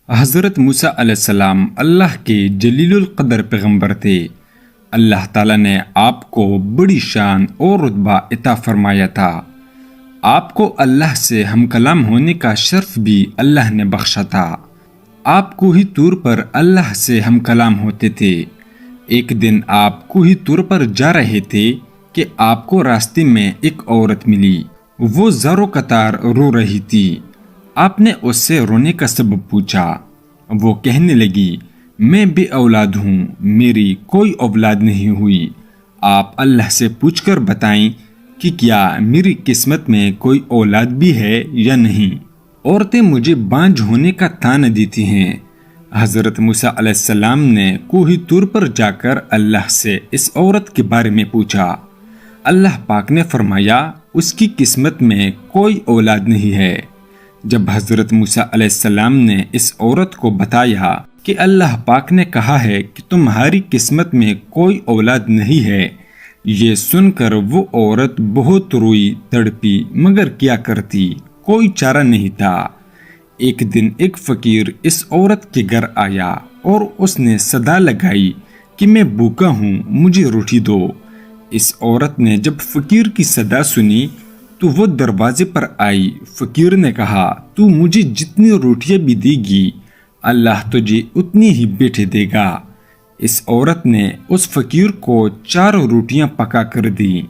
حضرت موسیٰ علیہ السلام اللہ کے جلیل القدر پیغمبر تھے۔ اللہ تعالیٰ نے آپ کو بڑی شان اور رتبہ عطا فرمایا تھا۔ آپ کو اللہ سے ہم کلام ہونے کا شرف بھی اللہ نے بخشا تھا۔ آپ کوہ طور پر اللہ سے ہم کلام ہوتے تھے۔ ایک دن آپ کوہ طور پر جا رہے تھے کہ آپ کو راستے میں ایک عورت ملی۔ وہ زارو قطار رو رہی تھی۔ آپ نے اس سے رونے کا سبب پوچھا۔ وہ کہنے لگی، میں بے اولاد ہوں، میری کوئی اولاد نہیں ہوئی۔ آپ اللہ سے پوچھ کر بتائیں کہ کیا میری قسمت میں کوئی اولاد بھی ہے یا نہیں۔ عورتیں مجھے بانجھ ہونے کا تانا دیتی ہیں۔ حضرت موسیٰ علیہ السلام نے کوہ طور پر جا کر اللہ سے اس عورت کے بارے میں پوچھا۔ اللہ پاک نے فرمایا، اس کی قسمت میں کوئی اولاد نہیں ہے۔ جب حضرت موسیٰ علیہ السلام نے اس عورت کو بتایا کہ اللہ پاک نے کہا ہے کہ تمہاری قسمت میں کوئی اولاد نہیں ہے، یہ سن کر وہ عورت بہت روئی تڑپی، مگر کیا کرتی، کوئی چارہ نہیں تھا۔ ایک دن ایک فقیر اس عورت کے گھر آیا اور اس نے صدا لگائی کہ میں بھوکا ہوں، مجھے روٹی دو۔ اس عورت نے جب فقیر کی صدا سنی تو وہ دروازے پر آئی۔ فقیر نے کہا، تو مجھے جتنی روٹیاں بھی دے گی، اللہ تجھے اتنی ہی بیٹے دے گا۔ اس عورت نے اس فقیر کو 4 روٹیاں پکا کر دی۔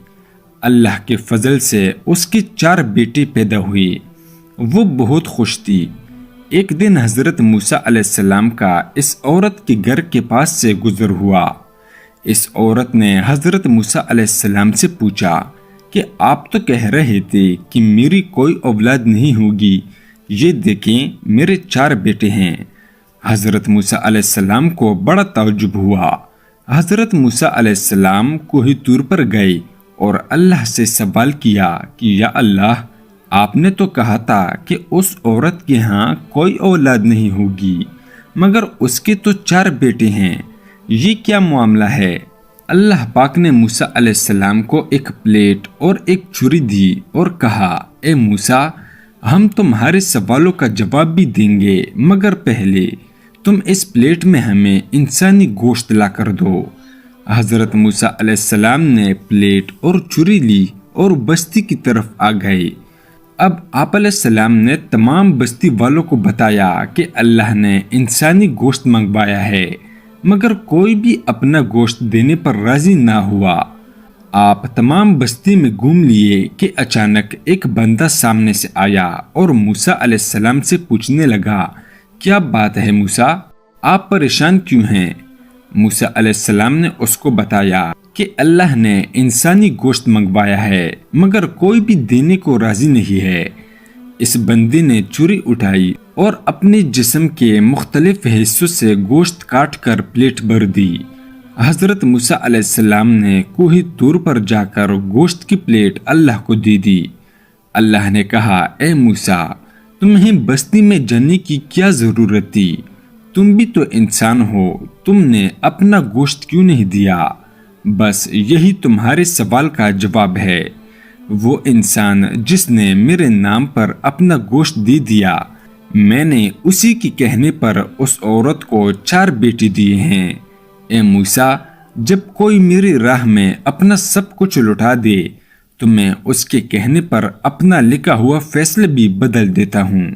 اللہ کے فضل سے اس کے 4 بیٹے پیدا ہوئے۔ وہ بہت خوش تھی۔ ایک دن حضرت موسیٰ علیہ السلام کا اس عورت کے گھر کے پاس سے گزر ہوا۔ اس عورت نے حضرت موسیٰ علیہ السلام سے پوچھا کہ آپ تو کہہ رہے تھے کہ میری کوئی اولاد نہیں ہوگی، یہ دیکھیں میرے 4 بیٹے ہیں۔ حضرت موسیٰ علیہ السلام کو بڑا تعجب ہوا۔ حضرت موسیٰ علیہ السلام کوہ طور پر گئے اور اللہ سے سوال کیا کہ یا اللہ، آپ نے تو کہا تھا کہ اس عورت کے ہاں کوئی اولاد نہیں ہوگی، مگر اس کے تو 4 بیٹے ہیں، یہ کیا معاملہ ہے؟ اللہ پاک نے موسیٰ علیہ السلام کو ایک پلیٹ اور ایک چھری دی اور کہا، اے موسیٰ، ہم تمہارے سوالوں کا جواب بھی دیں گے، مگر پہلے تم اس پلیٹ میں ہمیں انسانی گوشت لا کر دو۔ حضرت موسیٰ علیہ السلام نے پلیٹ اور چھری لی اور بستی کی طرف آ گئے۔ اب آپ علیہ السلام نے تمام بستی والوں کو بتایا کہ اللہ نے انسانی گوشت منگوایا ہے، مگر کوئی بھی اپنا گوشت دینے پر راضی نہ ہوا۔ آپ تمام بستی میں گھوم لیے کہ اچانک ایک بندہ سامنے سے آیا اور موسیٰ علیہ السلام سے پوچھنے لگا، کیا بات ہے موسیٰ، آپ پریشان کیوں ہیں؟ موسیٰ علیہ السلام نے اس کو بتایا کہ اللہ نے انسانی گوشت منگوایا ہے، مگر کوئی بھی دینے کو راضی نہیں ہے۔ اس بندے نے چھری اٹھائی اور اپنے جسم کے مختلف حصوں سے گوشت کاٹ کر پلیٹ بھر دی۔ حضرت موسیٰ علیہ السلام نے کوہ طور پر جا کر گوشت کی پلیٹ اللہ کو دے دی۔ اللہ نے کہا، اے موسیٰ، تمہیں بستی میں جانے کی کیا ضرورت تھی؟ تم بھی تو انسان ہو، تم نے اپنا گوشت کیوں نہیں دیا؟ بس یہی تمہارے سوال کا جواب ہے۔ وہ انسان جس نے میرے نام پر اپنا گوشت دے دیا، میں نے اسی کے کہنے پر اس عورت کو 4 بیٹے دیے ہیں۔ اے موسیٰ، جب کوئی میری راہ میں اپنا سب کچھ لٹا دے تو میں اس کے کہنے پر اپنا لکھا ہوا فیصلہ بھی بدل دیتا ہوں۔